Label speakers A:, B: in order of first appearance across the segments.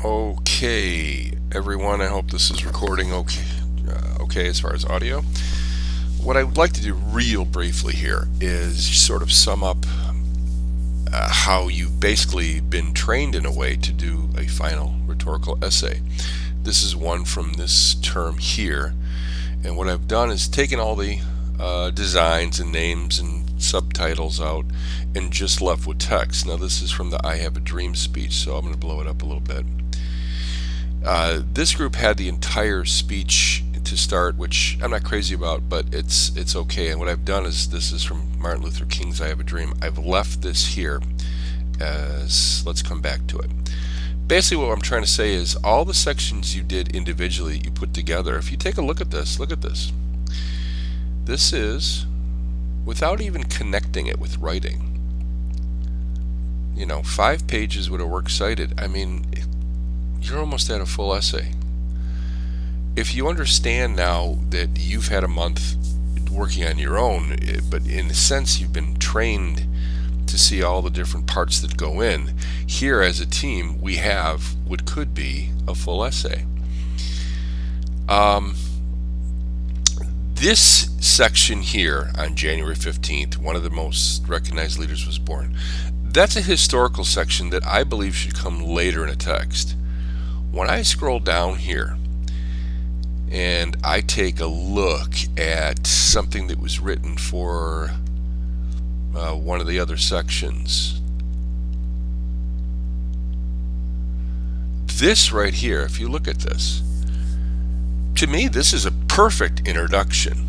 A: Okay, everyone, I hope this is recording okay as far as audio. What I would like to do real briefly here is sort of sum up how you've basically been trained in a way to do a final rhetorical essay. This is one from this term here, and what I've done is taken all the designs and names and subtitles out and just left with text. Now this is from the I Have a Dream speech, so I'm going to blow it up a little bit. This group had the entire speech to start, which I'm not crazy about, but it's okay. And what I've done is, this is from Martin Luther King's I Have a Dream. I've left this here as, let's come back to it. Basically what I'm trying to say is all the sections you did individually, you put together. If you take a look at this, This is, without even connecting it with writing, 5 pages with a works cited. I mean, you're almost at a full essay. If you understand now that you've had a month working on your own, but in a sense you've been trained to see all the different parts that go in, here as a team we have what could be a full essay. This section here on January 15th, one of the most recognized leaders was born. That's a historical section that I believe should come later in a text. When I scroll down here and I take a look at something that was written for one of the other sections, this right here, if you look at this, to me this is a perfect introduction.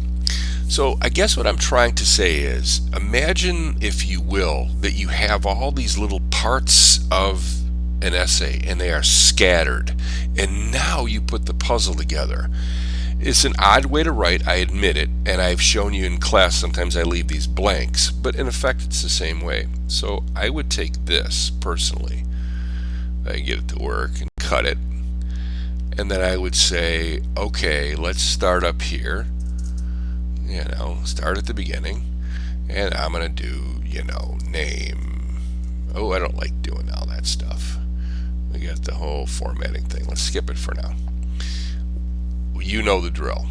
A: So I guess what I'm trying to say is, imagine, if you will, that you have all these little parts of an essay and they are scattered, and now you put the puzzle together. It's an odd way to write, I admit it, and I've shown you in class sometimes I leave these blanks, but in effect it's the same way. So I would take this personally, I get it to work, and cut it, and then I would say, okay, let's start up here, start at the beginning, and I'm gonna do, name. Oh, I don't like doing all that stuff. We got the whole formatting thing. Let's skip it for now. You know the drill.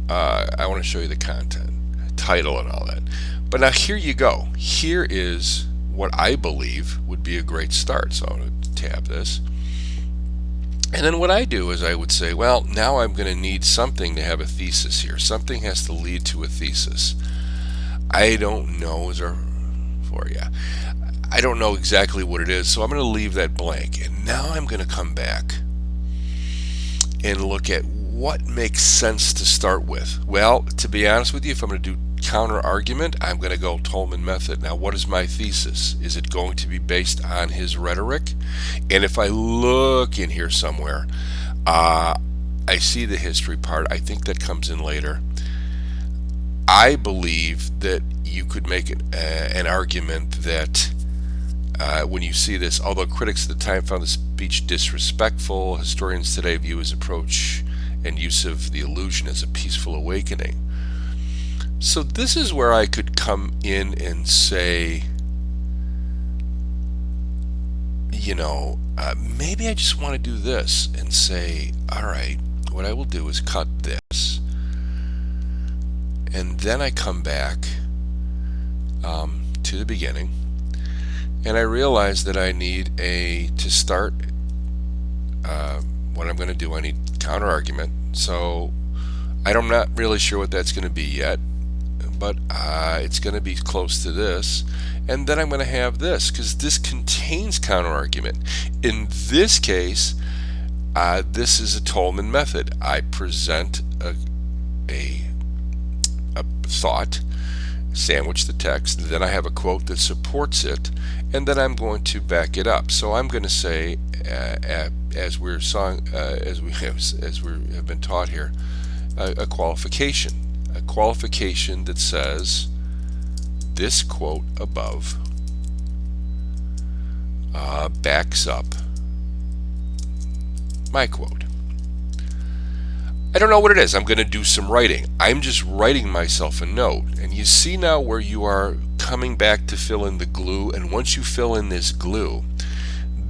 A: I want to show you the content, title, and all that. But now here you go. Here is what I believe would be a great start. So I'm going to tab this. And then what I do is I would say, well, now I'm going to need something to have a thesis here. Something has to lead to a thesis. I don't know, I don't know exactly what it is, so I'm going to leave that blank. And now I'm going to come back and look at what makes sense to start with. Well, to be honest with you, if I'm going to do counter argument, I'm going to go Tolman method. Now, what is my thesis? Is it going to be based on his rhetoric? And if I look in here somewhere, I see the history part. I think that comes in later. I believe that you could make an argument that when you see this, although critics at the time found the speech disrespectful, historians today view his approach and use of the illusion as a peaceful awakening. So this is where I could come in and say, maybe I just want to do this, and say, all right, what I will do is cut this, and then I come back to the beginning, and I realize that I need to start, what I'm going to do, I need counter argument. So I'm not really sure what that's going to be yet, but it's going to be close to this. And then I'm going to have this, because this contains counter argument. In this case, this is a Tolman method. I present a thought, sandwich the text, then I have a quote that supports it, and then I'm going to back it up. So I'm going to say, as we have been taught here, a qualification that says this quote above backs up my quote. I don't know what it is. I'm going to do some writing. I'm just writing myself a note. And you see now where you are coming back to fill in the glue. And once you fill in this glue,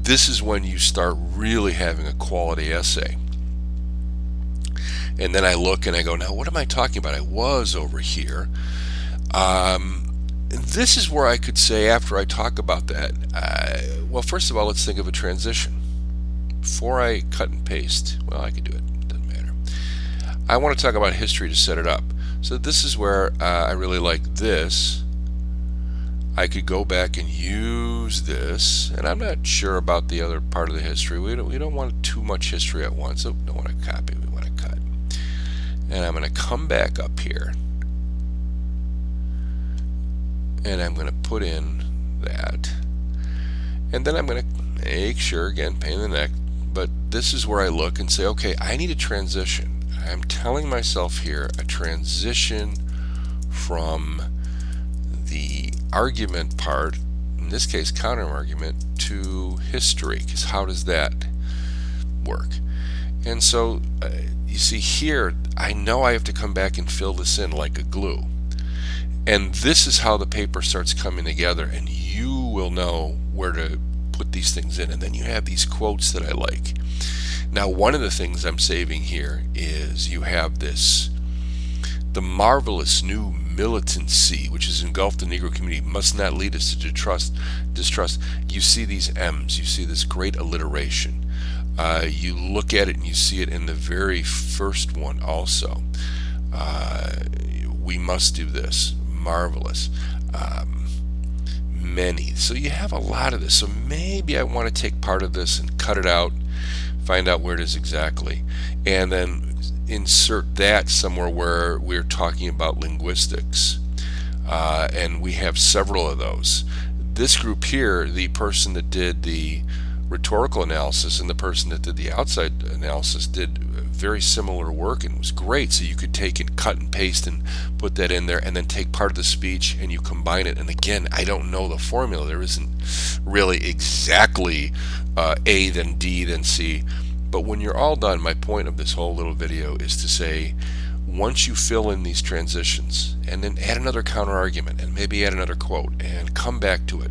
A: this is when you start really having a quality essay. And then I look and I go, now what am I talking about? I was over here. This is where I could say, after I talk about that, well, first of all, let's think of a transition. Before I cut and paste, well, I could do it, doesn't matter. I want to talk about history to set it up. So this is where I really like this. I could go back and use this, and I'm not sure about the other part of the history. We don't want too much history at once, so we don't want to copy, we want to cut. And I'm going to come back up here, and I'm going to put in that, and then I'm going to make sure, again, pain in the neck, but this is where I look and say, okay, I need a transition. I'm telling myself here a transition from the argument part, in this case counter argument, to history, because how does that work? And so you see here, I know I have to come back and fill this in like a glue, and this is how the paper starts coming together, and you will know where to put these things in. And then you have these quotes that I like. Now, one of the things I'm saving here is you have this: the marvelous new militancy which has engulfed the Negro community must not lead us to distrust. You see these M's, you see this great alliteration. You look at it and you see it in the very first one also. We must do this. Marvelous. Many. So you have a lot of this. So maybe I want to take part of this and cut it out, find out where it is exactly, and then insert that somewhere where we're talking about linguistics. And we have several of those. This group here, the person that did the rhetorical analysis and the person that did the outside analysis, did very similar work, and it was great. So you could take and cut and paste and put that in there, and then take part of the speech and you combine it. And again, I don't know the formula. There isn't really exactly A then D then C. But when you're all done, my point of this whole little video is to say, once you fill in these transitions and then add another counter argument and maybe add another quote and come back to it,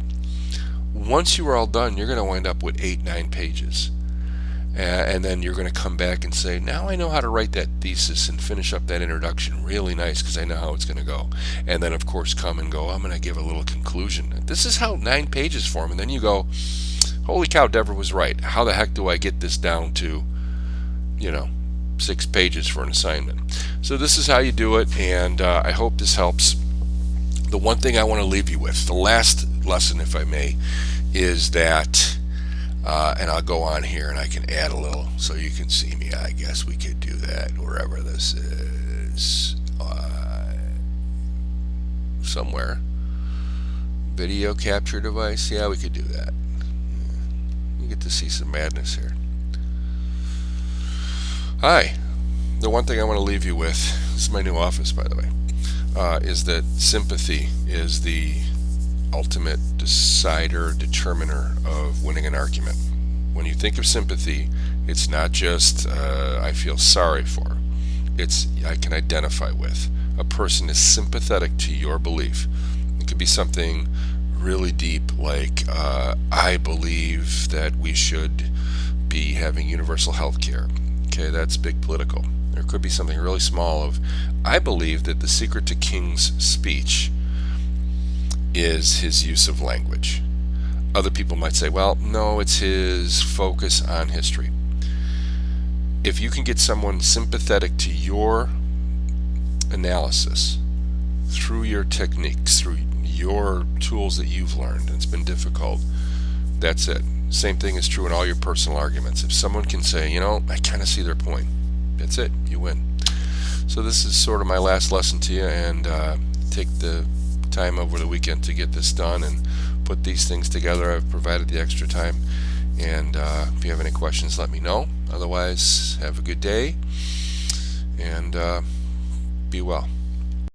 A: once you are all done, you're going to wind up with 8-9 pages. And then you're going to come back and say, now I know how to write that thesis and finish up that introduction really nice because I know how it's going to go. And then, of course, come and go, I'm going to give a little conclusion. This is how 9 pages form. And then you go, holy cow, Deborah was right. How the heck do I get this down to, 6 pages for an assignment? So this is how you do it, and I hope this helps. The one thing I want to leave you with, the last lesson, if I may, is that, and I'll go on here and I can add a little so you can see me. I guess we could do that wherever this is, somewhere. Video capture device, yeah, we could do that. You get to see some madness here. Hi. The one thing I want to leave you with, this is my new office, by the way, is that sympathy is the ultimate decider, determiner of winning an argument. When you think of sympathy, it's not just I feel sorry for. It's I can identify with. A person is sympathetic to your belief. It could be something really deep like I believe that we should be having universal health care. Okay, that's big political. There could be something really small of I believe that the secret to King's speech is his use of language. Other people might say, well, no, it's his focus on history. If you can get someone sympathetic to your analysis through your techniques, through your tools that you've learned, and it's been difficult, that's it. Same thing is true in all your personal arguments. If someone can say, I kind of see their point, that's it, you win. So this is sort of my last lesson to you, and take the time over the weekend to get this done and put these things together. I've provided the extra time, and if you have any questions, let me know. Otherwise, have a good day, and be well.